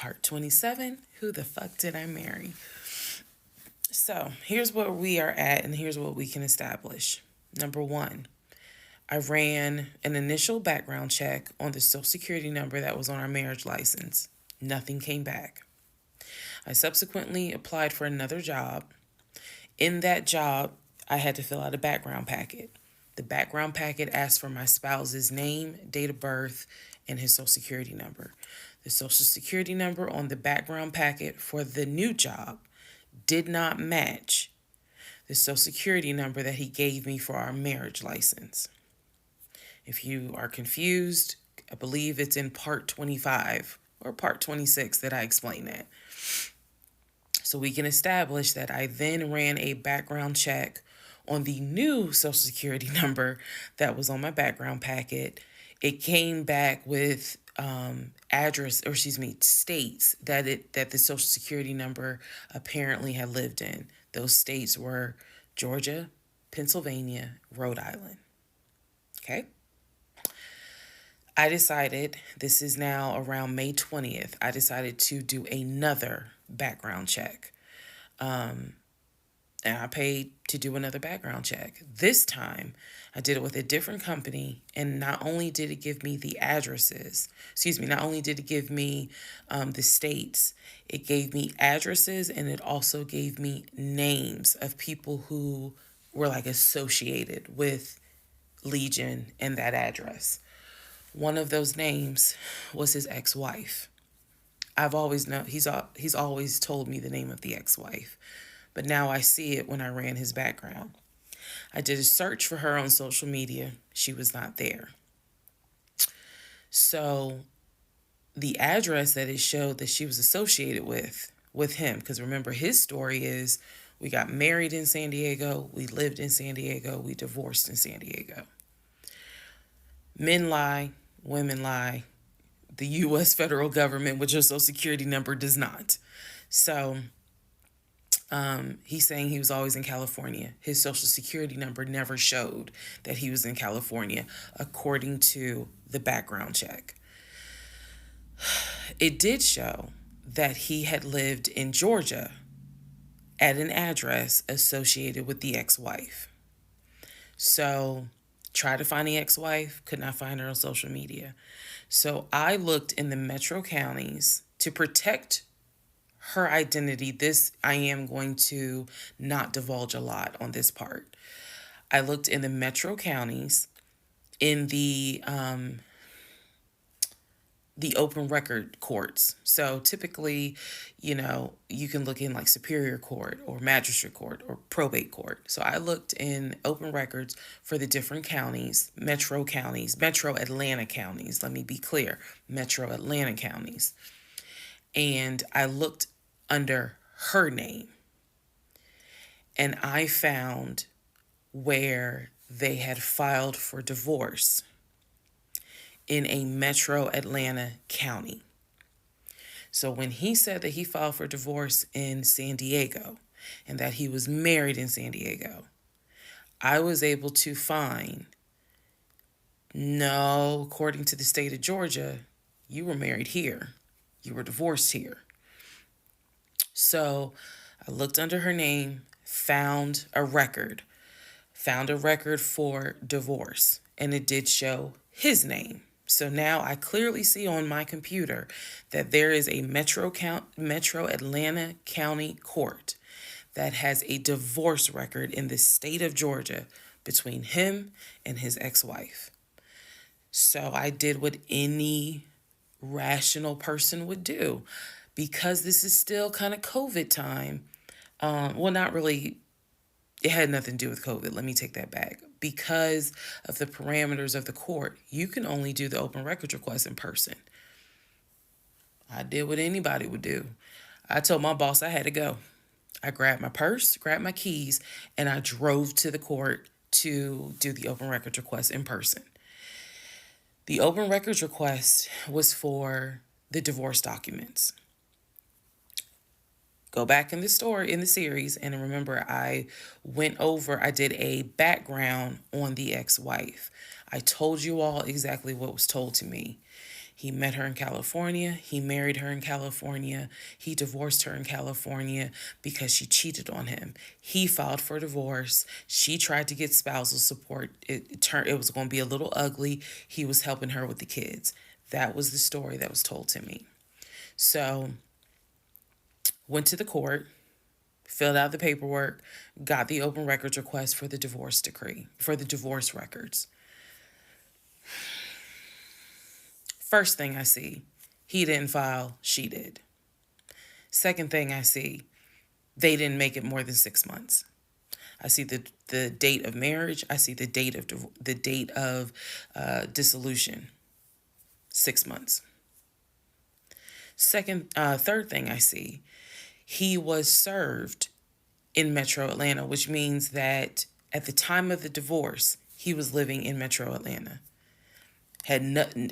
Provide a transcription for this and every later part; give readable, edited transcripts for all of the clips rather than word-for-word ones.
Part 27, Who the Fuck Did I Marry? So here's where we are at, and here's what we can establish. Number one, I ran an initial background check on the social security number that was on our marriage license. Nothing came back. I subsequently applied for another job. In that job, I had to fill out a background packet. The background packet asked for my spouse's name, date of birth, and his social security number. The social security number on the background packet for the new job did not match the social security number that he gave me for our marriage license. If you are confused, I believe it's in part 25 or part 26 that I explain that. So we can establish that I then ran a background check on the new social security number that was on my background packet. It came back with states that the social security number apparently had lived in. Those states were Georgia, Pennsylvania, Rhode Island. Okay. I decided, this is now around May 20th, I decided to do another background check. And I paid to do another background check. This time, I did it with a different company, and not only did it give me the not only did it give me the states, it gave me addresses, and it also gave me names of people who were like associated with Legion and that address. One of those names was his ex-wife. I've always known he's always told me the name of the ex-wife, but now I see it when I ran his background. I did a search for her on social media. She was not there. So the address that it showed that she was associated with him, because remember his story is we got married in San Diego, we lived in San Diego, we divorced in San Diego. Men lie, women lie. The U.S. federal government, with your social security number, does not. So he's saying he was always in California. His social security number never showed that he was in California, according to the background check. It did show that he had lived in Georgia at an address associated with the ex-wife. So tried to find the ex-wife, could not find her on social media. So I looked in the metro counties to protect her identity. This, I am going to not divulge a lot on this part. I looked in the metro counties in the open record courts. So typically, you can look in like Superior Court or Magistrate Court or Probate Court. So I looked in open records for the different counties, metro Atlanta counties. Let me be clear, metro Atlanta counties. And I looked under her name. And I found where they had filed for divorce in a metro Atlanta county. So when he said that he filed for divorce in San Diego and that he was married in San Diego, I was able to find, no, according to the state of Georgia, you were married here. You were divorced here. So I looked under her name, found a record for divorce, and it did show his name. So now I clearly see on my computer that there is a metro Atlanta County Court that has a divorce record in the state of Georgia between him and his ex-wife. So I did what any rational person would do. Because this is still kind of COVID time. Not really. It had nothing to do with COVID. Let me take that back. Because of the parameters of the court, you can only do the open records request in person. I did what anybody would do. I told my boss I had to go. I grabbed my purse, grabbed my keys, and I drove to the court to do the open records request in person. The open records request was for the divorce documents. Go back in the series, and remember I did a background on the ex-wife. I told you all exactly what was told to me. He met her in California. He married her in California. He divorced her in California because she cheated on him. He filed for divorce. She tried to get spousal support. It was going to be a little ugly. He was helping her with the kids. That was the story that was told to me. So, went to the court, filled out the paperwork, got the open records request for the divorce decree, for the divorce records. First thing I see, he didn't file, she did. Second thing I see, they didn't make it more than 6 months. I see the date of marriage. I see the date of dissolution. 6 months. Third thing I see, he was served in Metro Atlanta, which means that at the time of the divorce, he was living in Metro Atlanta.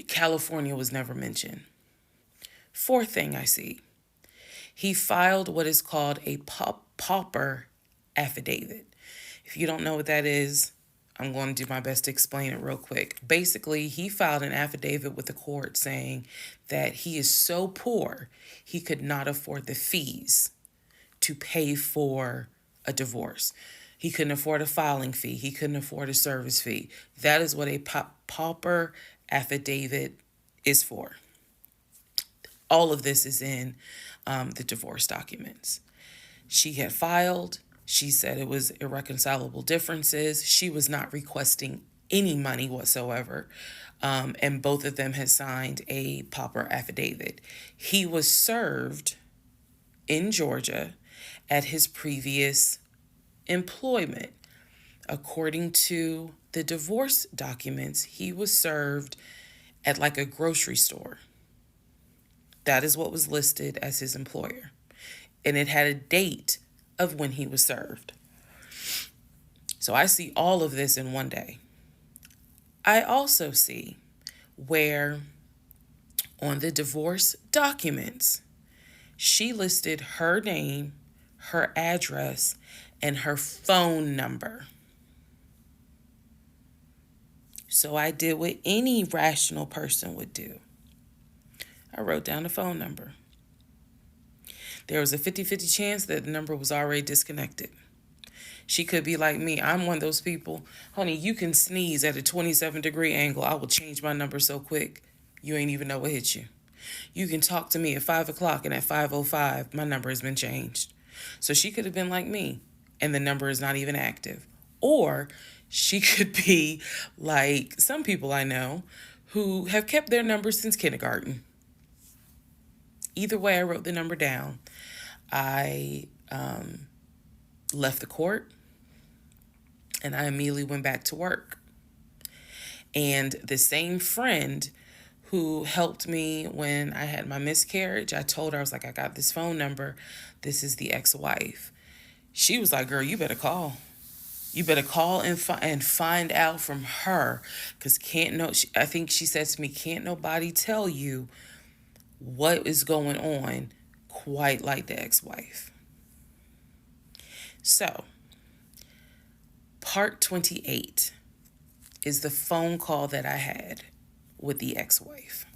California was never mentioned. Fourth thing I see, he filed what is called a pauper affidavit. If you don't know what that is, I'm going to do my best to explain it real quick. Basically, he filed an affidavit with the court saying that he is so poor, he could not afford the fees to pay for a divorce. He couldn't afford a filing fee. He couldn't afford a service fee. That is what a pauper affidavit is for. All of this is in the divorce documents. She had filed. She said it was irreconcilable differences. She was not requesting any money whatsoever. And both of them had signed a pauper affidavit. He was served in Georgia at his previous employment. According to the divorce documents, he was served at like a grocery store. That is what was listed as his employer. And it had a date of when he was served. So I see all of this in one day. I also see where on the divorce documents, she listed her name, her address, and her phone number. So I did what any rational person would do. I wrote down the phone number. There was a 50-50 chance that the number was already disconnected. She could be like me. I'm one of those people. Honey, you can sneeze at a 27-degree angle. I will change my number so quick, you ain't even know what hit you. You can talk to me at 5 o'clock, and at 5:05, my number has been changed. So she could have been like me, and the number is not even active. Or she could be like some people I know who have kept their number since kindergarten. Either way, I wrote the number down. I left the court, and I immediately went back to work. And the same friend who helped me when I had my miscarriage, I told her, I was like, I got this phone number. This is the ex-wife. She was like, girl, you better call. You better call and find out from her, because I think she said to me, can't nobody tell you what is going on quite like the ex-wife. So, part 28 is the phone call that I had with the ex-wife.